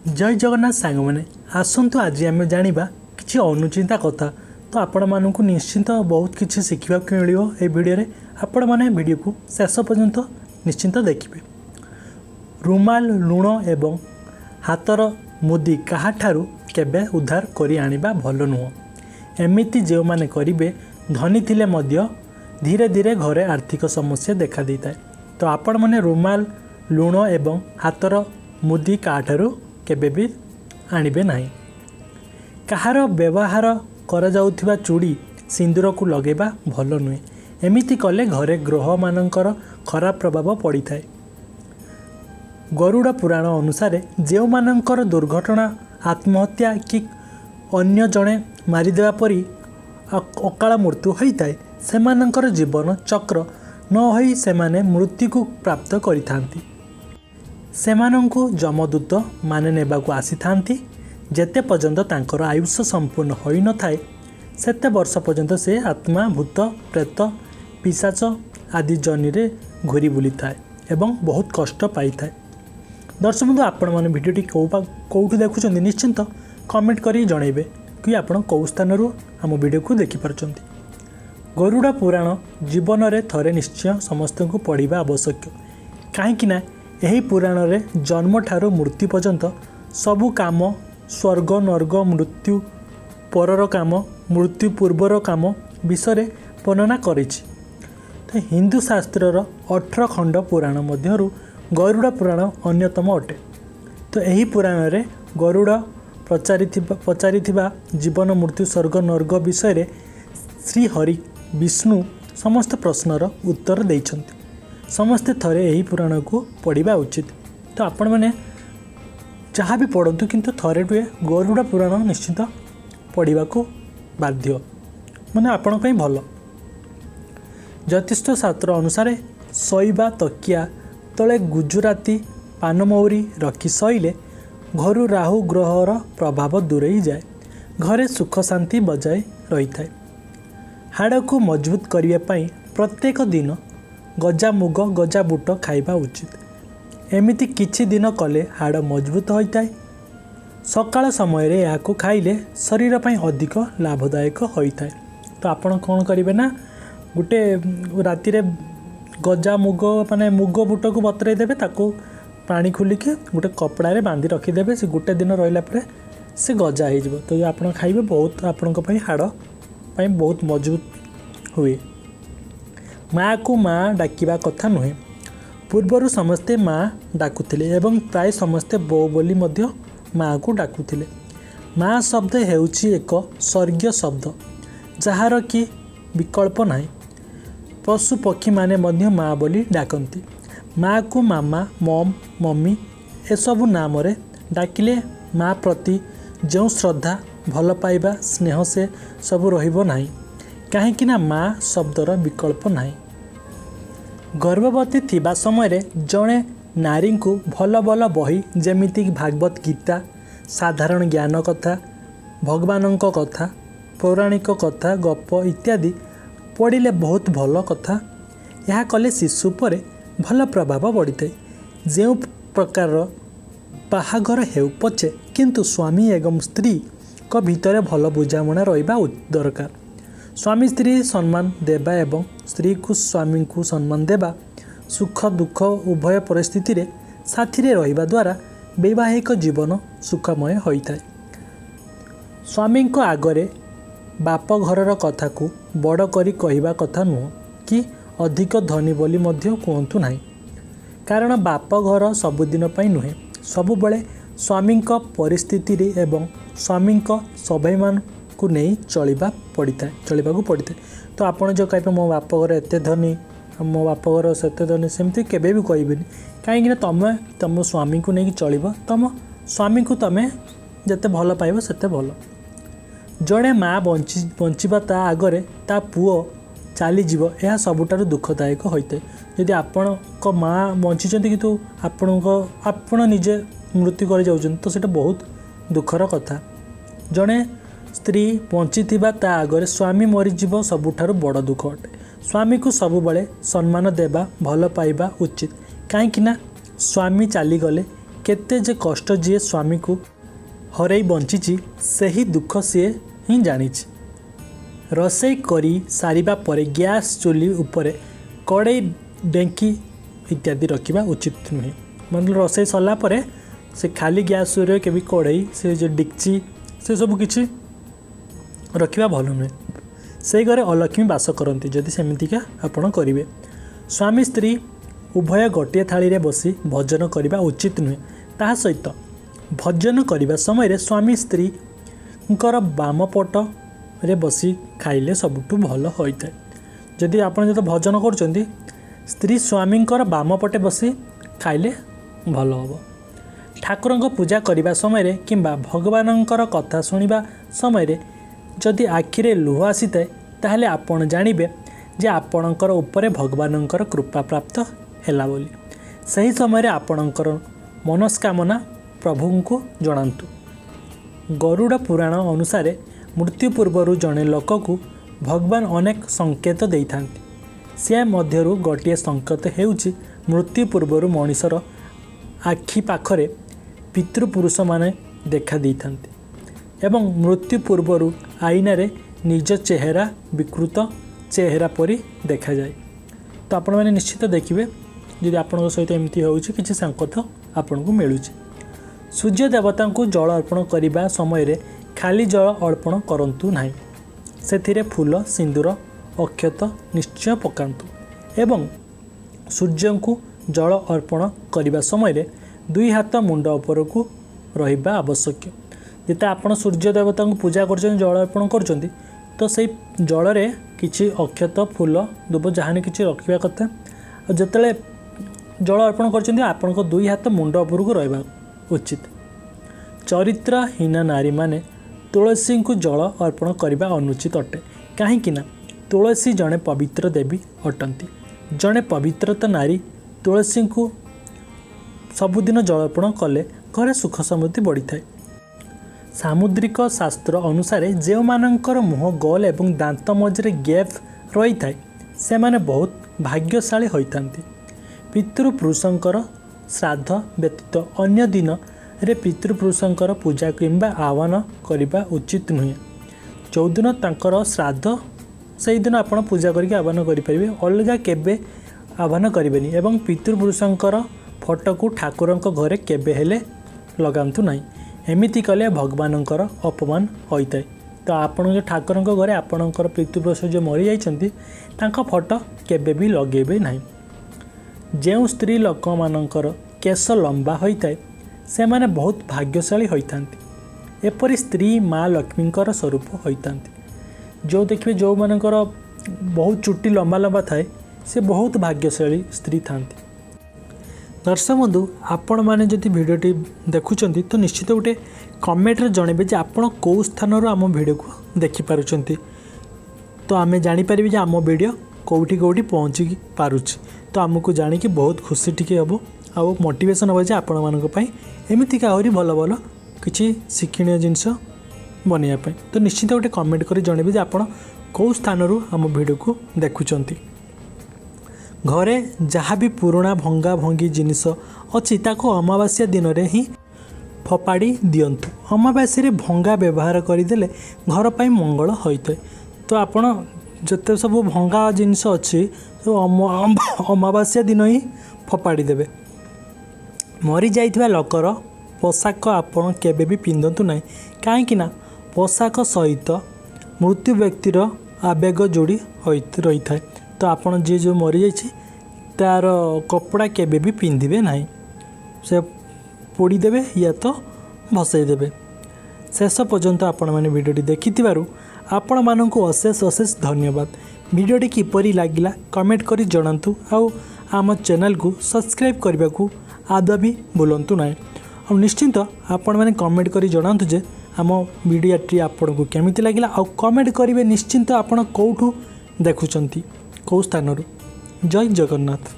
जय जगन्नाथ सांग मैंने आसतु आज आम जाना कि अनुचिंता कथा। तो आपण मानक निश्चिंत बहुत किसी शिखा मिल भिडियो आपण मैंने वीडियो को शेष पर्यंत निश्चिंत देखिए। रुमाल लुण एवं हाथर मुदी काहाठारू केबे उद्धार करी आनिबा भल नुह। एमिति जो माने करिवे धनी थिले मध्य धीरे धीरे घरे आर्थिक समस्या देखा देता है। तो आपण मैंने रुमाल लुण एवं हाथर मुदी काहाठारू केबे भी आनिबे नहीं। कहार व्यवहार करा जाउथिबा चूड़ी सिंदूर को लगेबा भल नुहे। एमिति कले घरे ग्रह मानकर खराब प्रभाव पड़ी थाए। गरुड़ पुराण अनुसार जो मानकर दुर्घटना आत्महत्या कि अन्य जड़े मारिदेवा परी अकाल मृत्यु होता है सेमानंकर जीवन चक्र न होई सेमाने मृत्यु को प्राप्त करिथांती। सेमानंकु जमदूत माने नेबाकु आसी थांती। जेते पर्यंत तांकर आयुष संपूर्ण होई न थाए सेते वर्ष पर्यंत से आत्मा भूत प्रेत पिशाच आदि जनी रे घूरी बुली थाए एवं बहुत कष्ट पाई थाए। दर्शक बंधु आपण माने वीडियोटी कोउठु देखुछन्ती निश्चिंत कमेंट करी जणैबे कि आपण कौ स्थानरू आम वीडियो को देखि पारछन्ती। गरुड़ पुराण जीवन रे थरे निश्चय समस्त को पढ़िबा आवश्यक। काहेकि ना एही पुराण रे जन्म ठारू मृत्यु पर्यंत सबु काम स्वर्ग नर्ग मृत्यु परर काम मृत्यु पूर्वर काम विषय वर्णना करिछि। तो हिंदू शास्त्रर 18 खंड पुराण मध्यरु गरुड़ पुराण अन्यतम अटे। तो यही पुराण रे गरुड़ पचारिथिबा जीवन मृत्यु स्वर्ग नर्ग विषय श्री हरि विष्णु समस्त प्रश्नर उत्तर देइछन्ति। समस्ते थरे यही पुराण को पढ़ा उचित। तो आपण मैंने जहाँ भी पढ़तु किंतु थरे टुए गरुड़ पुराण निश्चित पढ़ा को बाध्य माने आपण पई भल। ज्योतिष शास्त्र अनुसार शोइबा तकिया तले गुजराती पानमौरी रखी शोइले घर राहु ग्रहर प्रभाव दूरेई जाए, घरे सुख शांति बजाय रही थाए। हाड़ को मजबूत करने पाई प्रत्येक दिन गजा मुग गजा बुट खाइबा उचित। एमिति किछि दिन कले हाड़ मजबूत होता है। सकाळ समय रे याको खाइले शरीर पाई अधिक लाभदायक होता है। तो आपण कौन करेंगे ना गोटे राति रे गजा मुग माने मुग बुट को बतरे देबे ताको पानी खोलिके गोटे कपड़ा रे बांधी रखिदेवे। से गोटे दिन रहिला परे से गजा हो जिवो। तो आपण खाइबे बहुत आपणक पई हाड़ पई बहुत मजबूत हुए। माँ को माँ डाकिबा कथा नुहे। पूर्वर समस्ते माँ डाकुथिले एवं प्राय समस्ते बो बोली मध्य माँ को डाकुथिले। माँ शब्द हेउछि एक स्वर्गीय शब्द जहार कि विकल्प नाही। पशु पक्षी माने मध्य माँ बोली डाकंती। माँ को मामा मम मम्मी एसबु नाम रे डाकिले माँ प्रति जो श्रद्धा भल पाइबा स्नेह से सबु रहिबो नाही। काहेकि ना माँ शब्दर विकल्प नाही। गर्भवती थिबा समय रे जड़े नारी को भल भल बही जेमिति भागवत गीता साधारण ज्ञान कथा भगवानक कथा पौराणिक कथा गप इत्यादि पढ़िले बहुत भल कथा। यह कले शिशु पर भल प्रभाव पड़ी थाए। जो प्रकार बाहाघर हेउ पछे किंतु स्वामी एवं स्त्री को भितर भल बुझामणा रहिबा दरकार। स्वामी स्त्री सम्मान देबा एवं स्त्री को स्वामी को सम्मान देबा सुख दुख उभय परिस्थिति रे साथी रे रहिबा द्वारा वैवाहिक जीवन सुखमय होता है। स्वामी को आगरे बाप घरर कथा को बड़ करी कहिबा कथा नुह कि अधिक धनी बोली मध्य कहतु नाही। कारण बाप घर सबुदिन पई नुहे। सबुबले स्वामी परिस्थिति रे एवं स्वामी सभय मान को नहीं चलवा पड़ी था। तो आपण जो कहे मो बाप घर एत धनी मो बाप घर सेते धनी सेमती केबे भी कहबेनी। कहीं तुम तुम स्वामी को नहीं चल तुम स्वामी को तुम जिते भल पाइब सेते भल। जड़े माँ बंचीबा ता आगरे ता पुओ चलीज यह सबुठारु दुखदायक होता है। यदि आपण को माँ बंची किंतु आपण निजे मृत्यु कर जाउछन तो सेटा बहुत दुखर कथा। जड़े स्त्री बंची ता आगरे स्वामी मरीजीव सबुठारु बड़ दुख अटे। स्वामी को सबुबले सम्मान देबा भल पाइबा उचित। काहेकि ना स्वामी चलीगले केते जे कष्ट जी स्वामी को हरई बंची से ही दुख सी ही जानी। रोसई करी सारिबा परे गैस चुली उपरे कड़ई डेंकी इत्यादि रखा उचित नुहे। मतलब रोसई सरला परे से खाली गैस के भी कड़ई से जो डिक्ची से सब किछि रखा भल नुहे। से घरे अलक्ष्मी बास करती जदि सेमितिका आपण करेंगे। स्वामी स्त्री उभय गोटे थाली रे बसी भजन करने उचित नुहे। ता सहित भजन करने समय स्वामी स्त्री बाम पट रे बसी खाइले सबुठु भल होता है। जदि आपण जो भजन कर स्त्री स्वामी बाम पटे बसी खाइले भल हम। ठाकुर पूजा करने समय किंबा भगवान कथा शुणा समय जदि आखिरे लुह आसी थाए ताहले आपण जानिबे जे आपणकर उपरे भगवानंकर कृपा प्राप्त हैला बोली। सही समय आपणकर मनस्कामना प्रभु को जणांतु। गरुड़ पुराण अनुसार मृत्यु पूर्वर जड़े लोक को भगवान अनेक संकेत देइथांती। से मध्यरु गोटे संकेत हेउची मृत्यु पूर्वर मनीषर आखि पाखरे पितृपुरुष माने देखा देइथांती एवं मृत्यु पूर्वर आईनारे निज चेहरा विकृत चेहरा परी देखा जाए। तो आपण मैंने निश्चित देखिए जदि आपण सहित एमती होउची किछि संकेत आपण को मिलूँ। सूर्य देवता को जल अर्पण करने समय खाली जल अर्पण करंतु नाही। सेथिरे फूल सिंदूर अक्षत निश्चय पकांतु एवं सूर्य को जल अर्पण करने समय दुई हाथ मुंड उपर को रहिबा आवश्यक। जिते आपण सूर्य देवता को पूजा कर जल अर्पण कर तो से जल रे किछि अक्षत फूल दुब जहां किछि रखिबा कथा। जिते जल अर्पण कर आपण को दुई हाथ मुंड उपर को रहिबा उचित। चरित्रहीन नारी माने तुलसी को जल अर्पण करने अनुचित अटे। कहीं तुलसी जड़े पवित्र देवी अटंती। जड़े पवित्रता नारी तुलसी को सबुदिन जल अर्पण कले घरे सुख समृद्धि बढ़ी थाए। सामुद्रिक शास्त्र अनुसार जो मानकर मुह गोल एवं दांत मझे गैप रही थाए से माने बहुत भाग्यशाली होइथांती। पितृपुरुषंकर श्राद्ध व्यतीत अन्य दिन रे पितृपुरुषंकर पूजा किंबा आह्वान करने उचित नुहे। जो दिन तांकर श्राद्ध से दिन आपण पूजा करके आह्वान करेंगे अलग केबे आह्वान करेंगे एवं पितृपुरुषंकर फोटो को ठाकुर घरे केबे हेले लगांतु नहीं। एमिति कले भगवानंकर अपमान होइताय। तो आपण जो ठाकुर घरे आपणकर पितृपुरुष जो मरी जाइछंती तांका फोटो केबे भी लगेबे नहीं। जो स्त्री लोक मानकर केश लंबा होइताय से माने बहुत भाग्यशाली होइतांती। एपरि स्त्री माँ लक्ष्मींकर स्वरूप होइतांती। जो देखिए जो मानकर बहुत चुट्टी लंबा लंबा थाए से बहुत भाग्यशाली स्त्री थांती। दर्शक बंधु आपण मैंने जदि भिडियोटी देखुंत तो निश्चित गोटे कमेंट्रे जनइबे जे आपण कौ स्थान आम भिडियो को देखिपारुंट। तो आम जापर जे आम भिडियो कौटी कौटी पहुँची पारुछि। तो आमको जानिकी बहुत खुशी टिके हम आउ मोटिवेशन हम जे आपण मानी एमतीका आहरी भल भल किसी शिक्षणीय जिनस बनवाई। तो निश्चित गोटे कमेंट कर जनइबे जे आपण कौ स्थान आम भिडियो को देखुंट। घरे जहाँ भी पुराना भंगा भंगी जिनिस अच्छी ताको अमावास्या दिन में ही फपाड़ी दिंतु। अमावास्या भंगा व्यवहार करदे घर पर मंगल होता है। तो आपण जिते सब भंगा जिनिस अच्छी तो अमावास्या दिन ही फपाड़ी देवे। मरी जाइथिबा लोकर पोशाक आपण केबे भी पिंधतु नहीं। कहीं पोशाक सहित मृत्यु व्यक्तिर आवेग जोड़ी रही थाए। तो आपण जी जो मरी जाइए तार कपड़ा केबे भी पिंधिबे नहीं। से पोड़ी देवे या तो भसई देवे। शेष पर्यंत आपण मैंने वीडियोटी देखिथिबारु आपण माननकु अशेष अशेष धन्यवाद। वीडियोटी किपरि लागिला कमेंट करी जणांतु। आउ आम चैनल को सब्सक्राइब करने को आदौ भी भूलंतु नहीं। और निश्चिंत आपण मैंने कमेंट करी जणांतु जे आम वीडियोटी आपन को केमिति लागिला। आउ कमेंट करिवे निश्चिंत आपण कोठू देखुचंती कौ स्थान। जय जगन्नाथ।